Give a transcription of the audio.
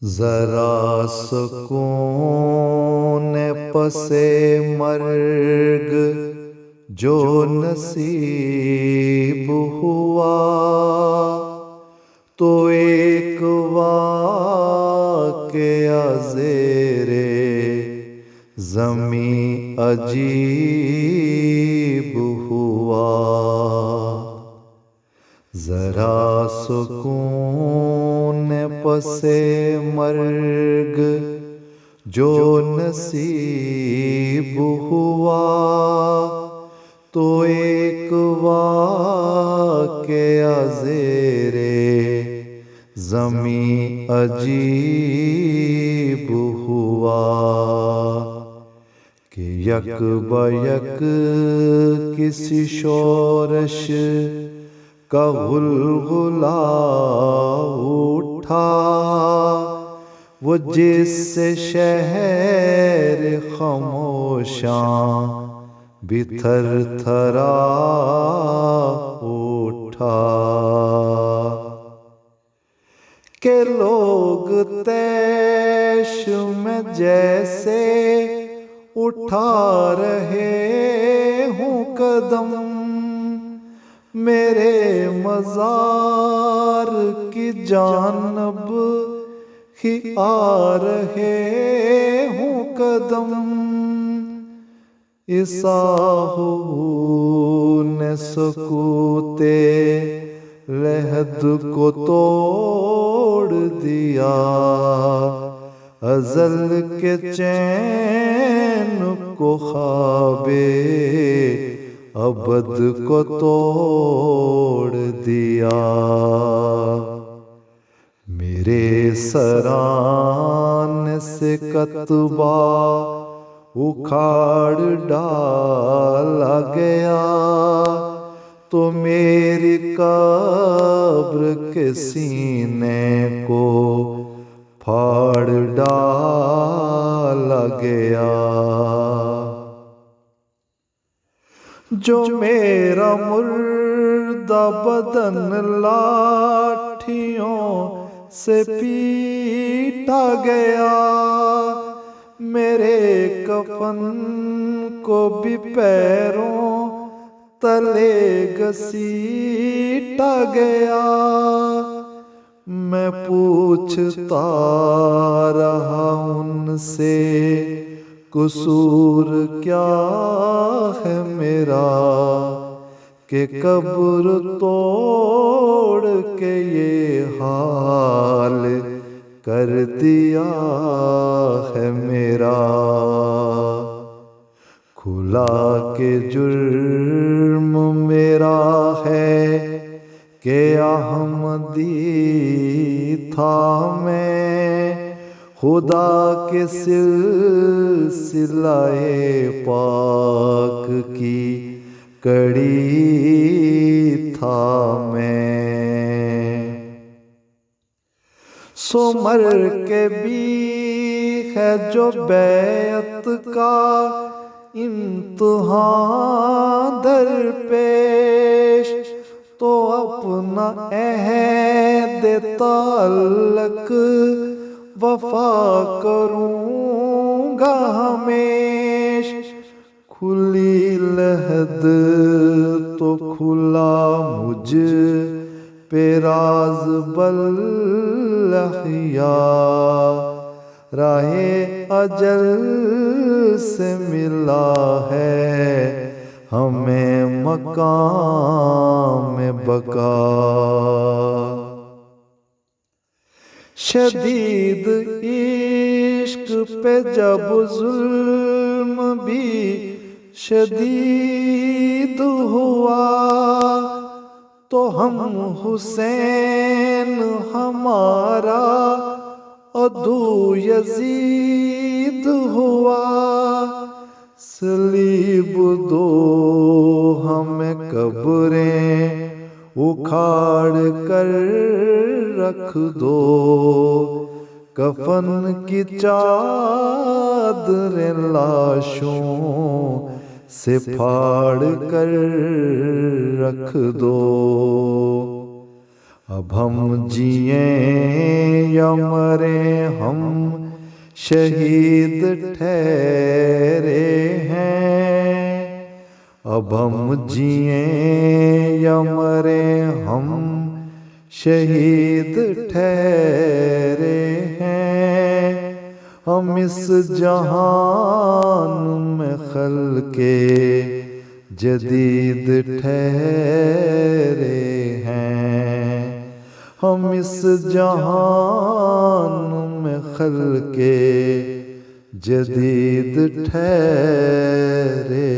ذرا سکون پس مرگ جو نصیب ہوا تو ایک واقعہ زیر زمیں عجیب ہوا۔ ذرا سکون پس مرگ جو نصیب ہوا تو ایک واقعہ زیر زمیں عجیب ہوا کہ یک بیک کسی شورش کا غلغلہ اٹھا، وہ جس سے شہر خاموشاں بھی تھر تھرا اٹھا، کہ لوگ طیش میں جیسے اٹھا رہے ہوں قدم، میرے مزار کی جانب ہی آ رہے ہوں قدم، عیسیٰ نے سکوت لحد کو توڑ دیا، ازل کے چین کو خواب ابد کو توڑ دیا، میرے سران سے کتبہ اکھاڑ ڈالا گیا، تو میری قبر کے سینے کو پھاڑ ڈالا گیا، جو میرا مردہ بدن لاٹھیوں سے پیٹا گیا، میرے کفن کو بھی پیروں تلے گھسیٹا گیا، میں پوچھتا رہا ان سے قصور کیا ہے میرا، کہ قبر توڑ کے یہ حال کر دیا ہے میرا، کھلا کہ جرم میرا ہے کہ احمدی تھا میں، خدا کے سلسلہ پاک کی کڑی تھا میں، سو مر کے بھی ہے جو بیعت کا امتحان درپیش، تو اپنا عہد تعلق وفا کروں گا ہمیش، کھلی لحد تو کھلا مجھ پہ راز بالاحیاء، راہ اجل سے ملا ہے ہمیں مقام بقا، شدید عشق پہ جب ظلم بھی شدید ہوا، تو ہم حسین ہمارا عدو یزید ہوا، صلیب دو ہمیں قبریں اکھاڑ کر رکھ دو، کفن کی چادریں لاشوں سے پھاڑ کر رکھ دو، اب ہم جئیں یا مریں ہم شہید ٹھہرے ہیں، اب ہم جئیں یا مریں ہم شہید ٹھہرے ہیں، ہم اس جہان میں خلق جدید ٹھہرے ہیں، ہم اس جہان میں خلق جدید ٹھہرے